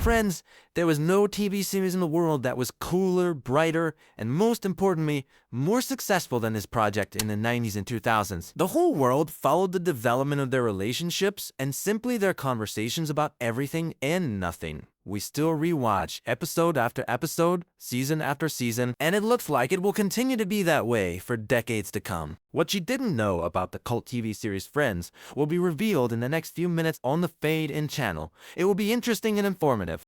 Friends, there was no TV series in the world that was cooler, brighter, and most importantly, more successful than this project in the 90s and 2000s. The whole world followed the development of their relationships and simply their conversations about everything and nothing. We still rewatch episode after episode, season after season, and it looks like it will continue to be that way for decades to come. What you didn't know about the cult TV series Friends will be revealed in the next few minutes on the Fade In channel. It will be interesting and informative.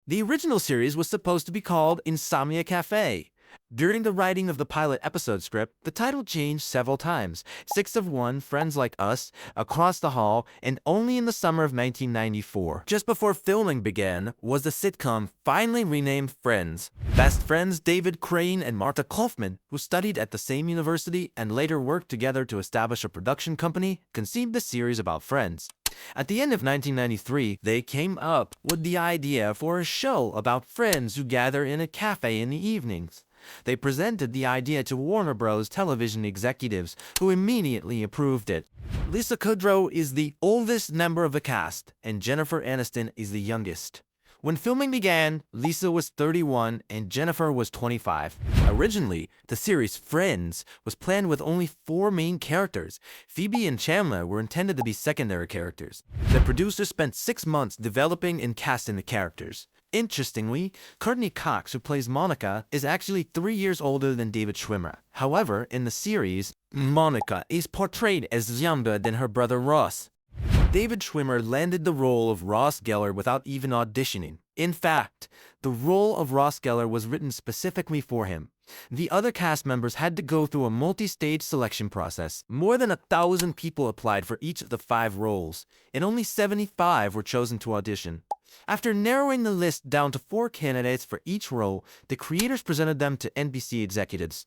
The original series was supposed to be called Insomnia Cafe. During the writing of the pilot episode script, the title changed several times. 6 of 1, Friends Like Us, Across the Hall, and only in the summer of 1994. Just before filming began, was the sitcom finally renamed Friends. Best friends David Crane and Marta Kaufman, who studied at the same university and later worked together to establish a production company, conceived the series about friends. At the end of 1993, they came up with the idea for a show about friends who gather in a cafe in the evenings. They presented the idea to Warner Bros. Television executives, who immediately approved it. Lisa Kudrow is the oldest member of the cast, and Jennifer Aniston is the youngest. When filming began, Lisa was 31 and Jennifer was 25. Originally, the series Friends was planned with only 4 main characters. Phoebe and Chandler were intended to be secondary characters. The producers spent 6 months developing and casting the characters. Interestingly, Courtney Cox, who plays Monica, is actually 3 years older than David Schwimmer. However, in the series, Monica is portrayed as younger than her brother Ross. David Schwimmer landed the role of Ross Geller without even auditioning. In fact, the role of Ross Geller was written specifically for him. The other cast members had to go through a multi-stage selection process. More than 1,000 people applied for each of the 5 roles, and only 75 were chosen to audition. After narrowing the list down to 4 candidates for each role, the creators presented them to NBC executives.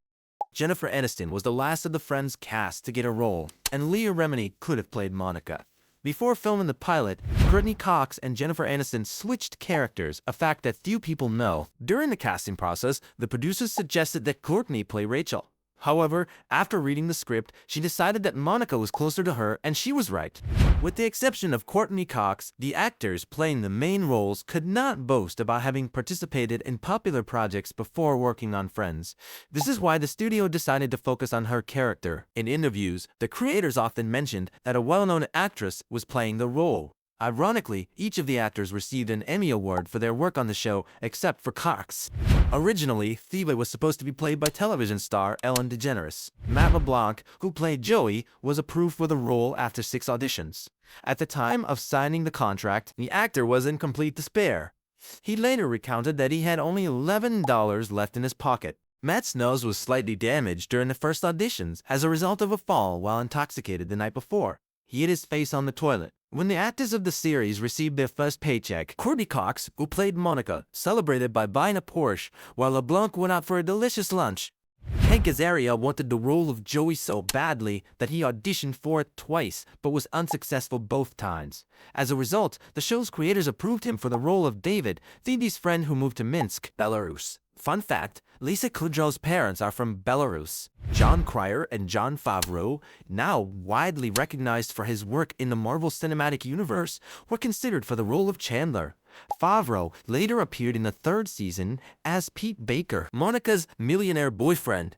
Jennifer Aniston was the last of the Friends cast to get a role, and Leah Remini could have played Monica. Before filming the pilot, Courtney Cox and Jennifer Aniston switched characters, a fact that few people know. During the casting process, the producers suggested that Courtney play Rachel. However, after reading the script, she decided that Monica was closer to her, and she was right. With the exception of Courtney Cox, the actors playing the main roles could not boast about having participated in popular projects before working on Friends. This is why the studio decided to focus on her character. In interviews, the creators often mentioned that a well-known actress was playing the role. Ironically, each of the actors received an Emmy Award for their work on the show, except for Cox. Originally, Phoebe was supposed to be played by television star Ellen DeGeneres. Matt LeBlanc, who played Joey, was approved for the role after 6 auditions. At the time of signing the contract, the actor was in complete despair. He later recounted that he had only $11 left in his pocket. Matt's nose was slightly damaged during the first auditions as a result of a fall while intoxicated the night before. He hit his face on the toilet. When the actors of the series received their first paycheck, Courtney Cox, who played Monica, celebrated by buying a Porsche, while LeBlanc went out for a delicious lunch. Hank Azaria wanted the role of Joey so badly that he auditioned for it twice, but was unsuccessful both times. As a result, the show's creators approved him for the role of David, Phoebe's friend who moved to Minsk, Belarus. Fun fact, Lisa Kudrow's parents are from Belarus. Jon Cryer and Jon Favreau, now widely recognized for his work in the Marvel Cinematic Universe, were considered for the role of Chandler. Favreau later appeared in the 3rd season as Pete Baker, Monica's millionaire boyfriend.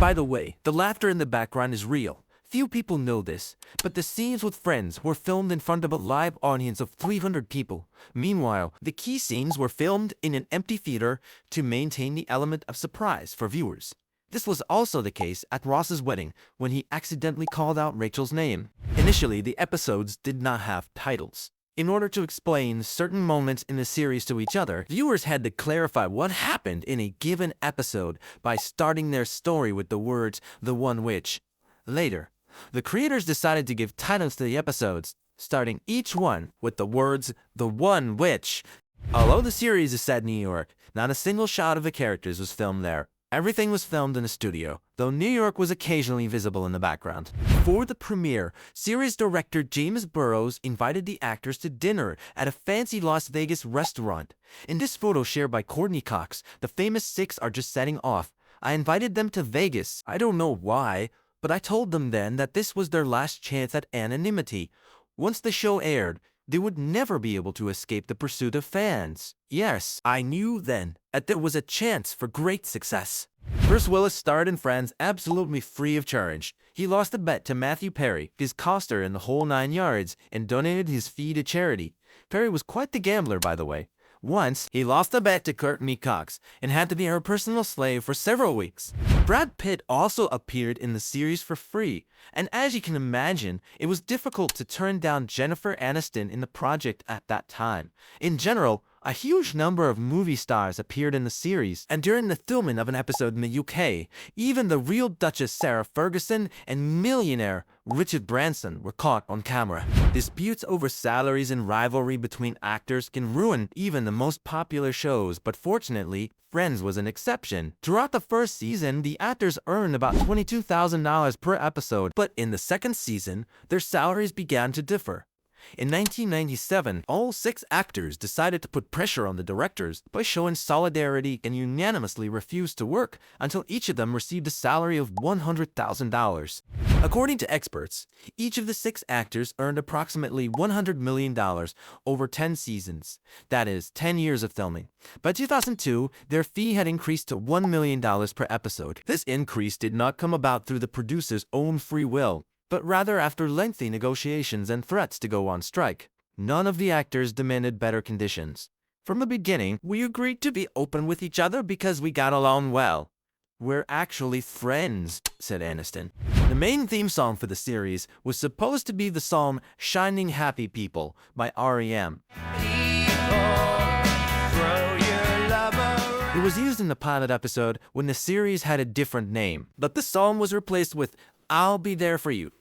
By the way, the laughter in the background is real. Few people know this, but the scenes with Friends were filmed in front of a live audience of 300 people. Meanwhile, the key scenes were filmed in an empty theater to maintain the element of surprise for viewers. This was also the case at Ross's wedding when he accidentally called out Rachel's name. Initially, the episodes did not have titles. In order to explain certain moments in the series to each other, viewers had to clarify what happened in a given episode by starting their story with the words, "the one which." Later, the creators decided to give titles to the episodes, starting each one with the words, "the one which." Although the series is set in New York, not a single shot of the characters was filmed there. Everything was filmed in a studio, though New York was occasionally visible in the background. For the premiere, series director James Burrows invited the actors to dinner at a fancy Las Vegas restaurant. In this photo shared by Courtney Cox, the famous 6 are just setting off. "I invited them to Vegas. I don't know why, But I told them then that this was their last chance at anonymity. Once the show aired, they would never be able to escape the pursuit of fans. Yes, I knew then that there was a chance for great success. Bruce Willis starred in Friends absolutely free of charge. He lost a bet to Matthew Perry, his coster in the whole 9 yards, and donated his fee to charity. Perry was quite the gambler, by the way. Once, he lost a bet to Courtney Cox and had to be her personal slave for several weeks. Brad Pitt also appeared in the series for free, and as you can imagine, it was difficult to turn down Jennifer Aniston in the project at that time. In general, a huge number of movie stars appeared in the series, and during the filming of an episode in the UK, even the real Duchess Sarah Ferguson and millionaire Richard Branson were caught on camera. Disputes over salaries and rivalry between actors can ruin even the most popular shows, but fortunately, Friends was an exception. Throughout the first season, the actors earned about $22,000 per episode, but in the second season, their salaries began to differ. In 1997, all 6 actors decided to put pressure on the directors by showing solidarity and unanimously refused to work until each of them received a salary of $100,000. According to experts, each of the 6 actors earned approximately $100 million over 10 seasons. That is, 10 years of filming. By 2002, their fee had increased to $1 million per episode. This increase did not come about through the producer's own free will, but rather after lengthy negotiations and threats to go on strike. None of the actors demanded better conditions. From the beginning, we agreed to be open with each other because we got along well. We're actually friends, said Aniston. The main theme song for the series was supposed to be the song Shining Happy People by R.E.M. It was used in the pilot episode when the series had a different name, but the song was replaced with I'll Be There For You.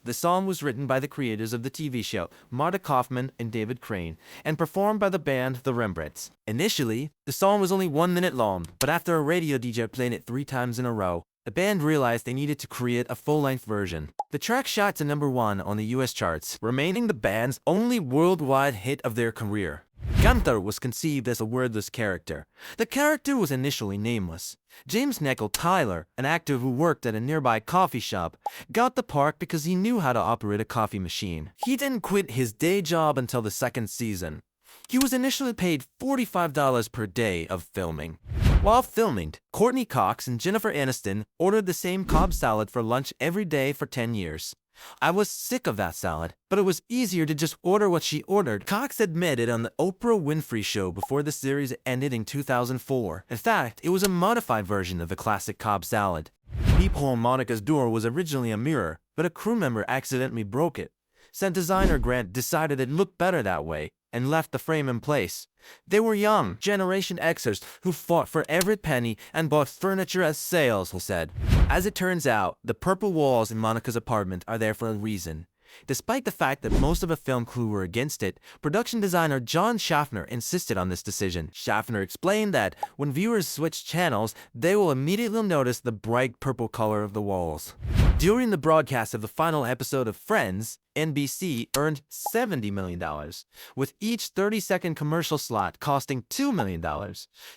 The song was written by the creators of the TV show, Marta Kaufman and David Crane, and performed by the band The Rembrandts. Initially, the song was only 1 minute long, but after a radio DJ played it 3 times in a row, the band realized they needed to create a full-length version. The track shot to #1 on the US charts, remaining the band's only worldwide hit of their career. Gunther was conceived as a wordless character. The character was initially nameless. James Nickel Tyler, an actor who worked at a nearby coffee shop, got the part because he knew how to operate a coffee machine. He didn't quit his day job until the second season. He was initially paid $45 per day of filming. While filming, Courtney Cox and Jennifer Aniston ordered the same Cobb salad for lunch every day for 10 years. I was sick of that salad, but it was easier to just order what she ordered. Cox admitted on the Oprah Winfrey Show before the series ended in 2004. In fact, it was a modified version of the classic Cobb salad. The peephole on Monica's door was originally a mirror, but a crew member accidentally broke it. Set designer Grant decided it looked better that way and left the frame in place. They were young, Generation Xers who fought for every penny and bought furniture as sales, he said. As it turns out, the purple walls in Monica's apartment are there for a reason. Despite the fact that most of the film crew were against it, production designer John Schaffner insisted on this decision. Schaffner explained that when viewers switch channels, they will immediately notice the bright purple color of the walls. During the broadcast of the final episode of Friends, NBC earned $70 million, with each 30-second commercial slot costing $2 million,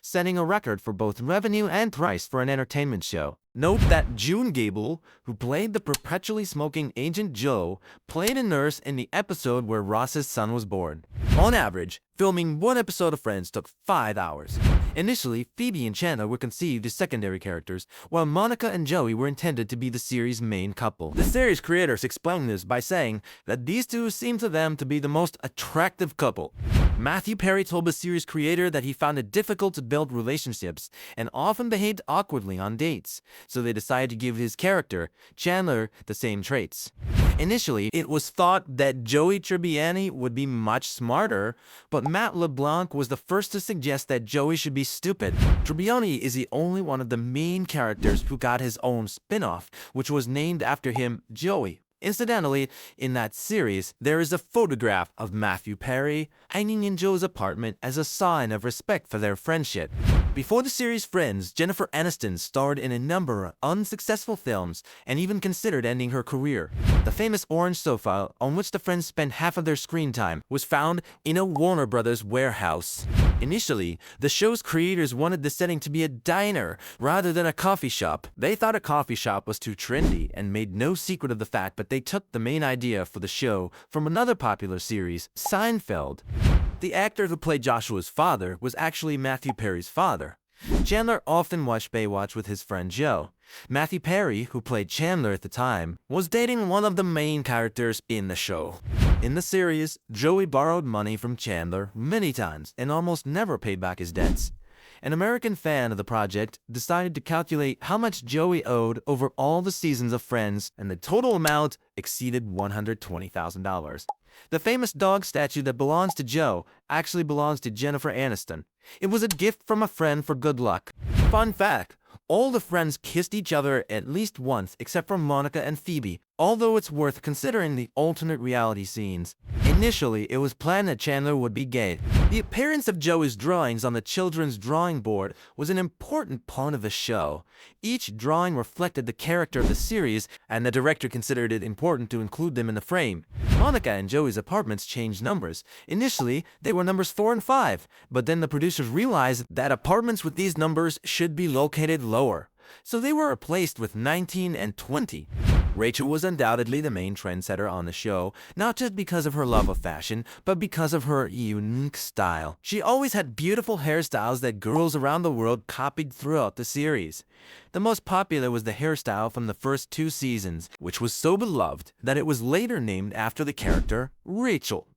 setting a record for both revenue and price for an entertainment show. Note that June Gable, who played the perpetually smoking Agent Joe, played a nurse in the episode where Ross's son was born. On average, filming 1 episode of Friends took 5 hours. Initially, Phoebe and Chandler were conceived as secondary characters, while Monica and Joey were intended to be the series' main couple. The series creators explained this by saying that these two seemed to them to be the most attractive couple. Matthew Perry told the series creator that he found it difficult to build relationships and often behaved awkwardly on dates, so they decided to give his character, Chandler, the same traits. Initially, it was thought that Joey Tribbiani would be much smarter, but Matt LeBlanc was the first to suggest that Joey should be stupid. Tribbiani is the only one of the main characters who got his own spin-off, which was named after him, Joey. Incidentally, in that series, there is a photograph of Matthew Perry hanging in Joe's apartment as a sign of respect for their friendship. Before the series Friends, Jennifer Aniston starred in a number of unsuccessful films and even considered ending her career. The famous orange sofa, on which the Friends spent half of their screen time, was found in a Warner Brothers warehouse. Initially, the show's creators wanted the setting to be a diner rather than a coffee shop. They thought a coffee shop was too trendy and made no secret of the fact, but they took the main idea for the show from another popular series, Seinfeld. The actor who played Joshua's father was actually Matthew Perry's father. Chandler often watched Baywatch with his friend Joe. Matthew Perry, who played Chandler at the time, was dating one of the main characters in the show. In the series, Joey borrowed money from Chandler many times and almost never paid back his debts. An American fan of the project decided to calculate how much Joey owed over all the seasons of Friends, and the total amount exceeded $120,000. The famous dog statue that belongs to Joe actually belongs to Jennifer Aniston. It was a gift from a friend for good luck. Fun fact, all the friends kissed each other at least once except for Monica and Phoebe, although it's worth considering the alternate reality scenes. Initially, it was planned that Chandler would be gay. The appearance of Joey's drawings on the children's drawing board was an important part of the show. Each drawing reflected the character of the series, and the director considered it important to include them in the frame. Monica and Joey's apartments changed numbers. Initially, they were numbers 4 and 5, but then the producers realized that apartments with these numbers should be located lower, so they were replaced with 19 and 20. Rachel was undoubtedly the main trendsetter on the show, not just because of her love of fashion, but because of her unique style. She always had beautiful hairstyles that girls around the world copied throughout the series. The most popular was the hairstyle from the first 2 seasons, which was so beloved that it was later named after the character Rachel.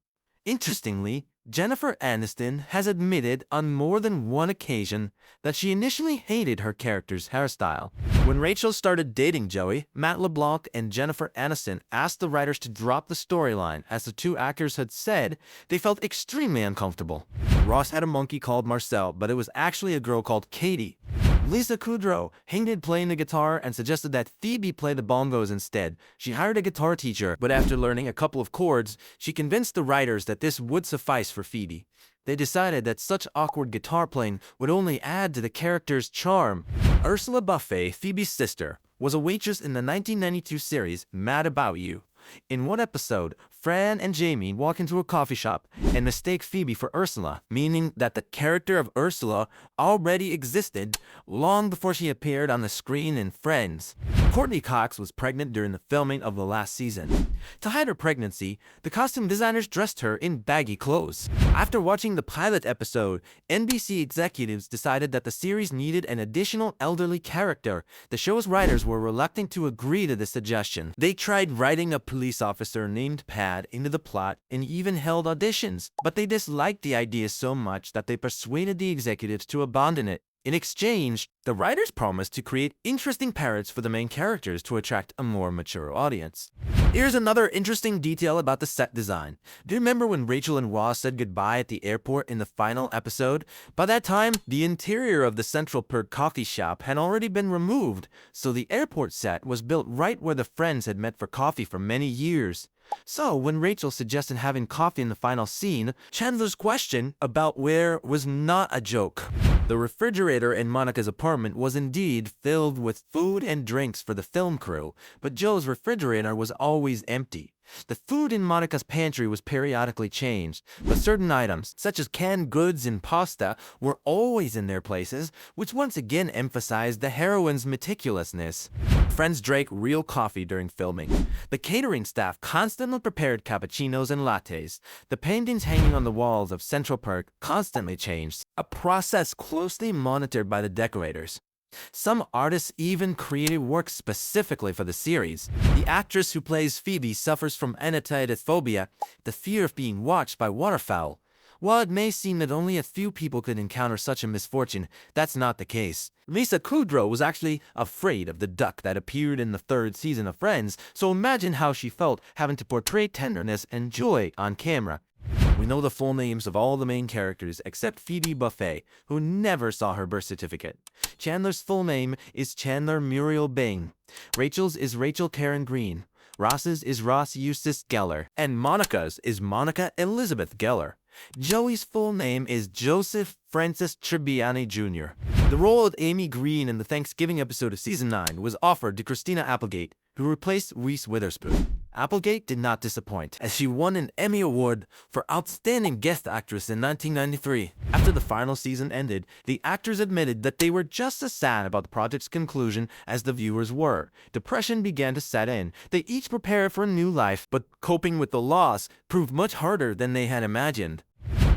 Interestingly, Jennifer Aniston has admitted on more than one occasion that she initially hated her character's hairstyle. When Rachel started dating Joey, Matt LeBlanc and Jennifer Aniston asked the writers to drop the storyline, as the 2 actors had said they felt extremely uncomfortable. Ross had a monkey called Marcel, but it was actually a girl called Katie. Lisa Kudrow hated playing the guitar and suggested that Phoebe play the bongos instead. She hired a guitar teacher, but after learning a couple of chords, she convinced the writers that this would suffice for Phoebe. They decided that such awkward guitar playing would only add to the character's charm. Ursula Buffet, Phoebe's sister, was a waitress in the 1992 series Mad About You. In one episode, Fran and Jamie walk into a coffee shop and mistake Phoebe for Ursula, meaning that the character of Ursula already existed long before she appeared on the screen in Friends. Courtney Cox was pregnant during the filming of the last season. To hide her pregnancy, the costume designers dressed her in baggy clothes. After watching the pilot episode, NBC executives decided that the series needed an additional elderly character. The show's writers were reluctant to agree to this suggestion. They tried writing a police officer named Pat into the plot and even held auditions, but they disliked the idea so much that they persuaded the executives to abandon it. In exchange, the writers promised to create interesting parrots for the main characters to attract a more mature audience. Here's another interesting detail about the set design. Do you remember when Rachel and Ross said goodbye at the airport in the final episode? By that time, the interior of the Central Perk coffee shop had already been removed, so the airport set was built right where the friends had met for coffee for many years. So, when Rachel suggested having coffee in the final scene, Chandler's question about where was not a joke. The refrigerator in Monica's apartment was indeed filled with food and drinks for the film crew, but Joe's refrigerator was always empty. The food in Monica's pantry was periodically changed, but certain items, such as canned goods and pasta, were always in their places, which once again emphasized the heroine's meticulousness. Friends drank real coffee during filming. The catering staff constantly prepared cappuccinos and lattes. The paintings hanging on the walls of Central Perk constantly changed, a process closely monitored by the decorators. Some artists even created work specifically for the series. The actress who plays Phoebe suffers from anatoidophobia, the fear of being watched by waterfowl. While it may seem that only a few people could encounter such a misfortune, that's not the case. Lisa Kudrow was actually afraid of the duck that appeared in the 3rd season of Friends, so imagine how she felt having to portray tenderness and joy on camera. We know the full names of all the main characters except Phoebe Buffet, who never saw her birth certificate. Chandler's full name is Chandler Muriel Bing. Rachel's is Rachel Karen Green. Ross's is Ross Eustace Geller. And Monica's is Monica Elizabeth Geller. Joey's full name is Joseph Francis Tribbiani Jr. The role of Amy Green in the Thanksgiving episode of Season 9 was offered to Christina Applegate, who replaced Reese Witherspoon. Applegate did not disappoint, as she won an Emmy Award for Outstanding Guest Actress in 1993. After the final season ended, the actors admitted that they were just as sad about the project's conclusion as the viewers were. Depression began to set in. They each prepared for a new life, but coping with the loss proved much harder than they had imagined.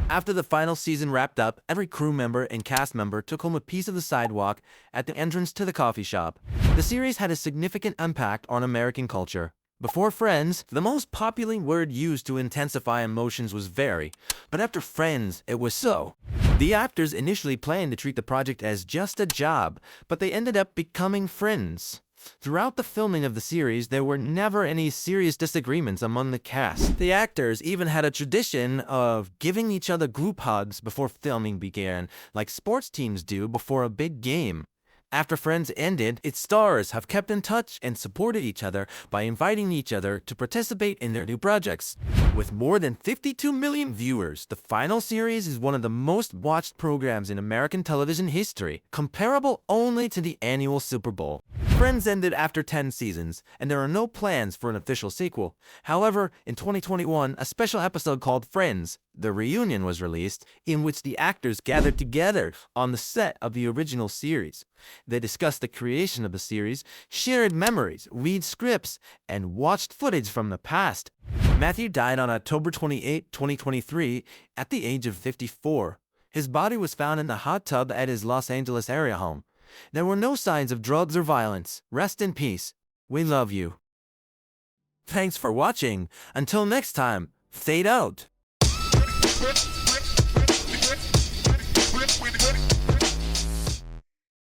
After the final season wrapped up, every crew member and cast member took home a piece of the sidewalk at the entrance to the coffee shop. The series had a significant impact on American culture. Before Friends, the most popular word used to intensify emotions was very, but after Friends, it was so. The actors initially planned to treat the project as just a job, but they ended up becoming friends. Throughout the filming of the series, there were never any serious disagreements among the cast. The actors even had a tradition of giving each other group hugs before filming began, like sports teams do before a big game. After Friends ended, its stars have kept in touch and supported each other by inviting each other to participate in their new projects. With more than 52 million viewers, the final series is one of the most watched programs in American television history, comparable only to the annual Super Bowl. Friends ended after 10 seasons, and there are no plans for an official sequel. However, in 2021, a special episode called Friends, The Reunion was released, in which the actors gathered together on the set of the original series. They discussed the creation of the series, shared memories, read scripts, and watched footage from the past. Matthew died on October 28, 2023, at the age of 54. His body was found in the hot tub at his Los Angeles area home. There were no signs of drugs or violence. Rest in peace. We love you. Thanks for watching. Until next time, fade out.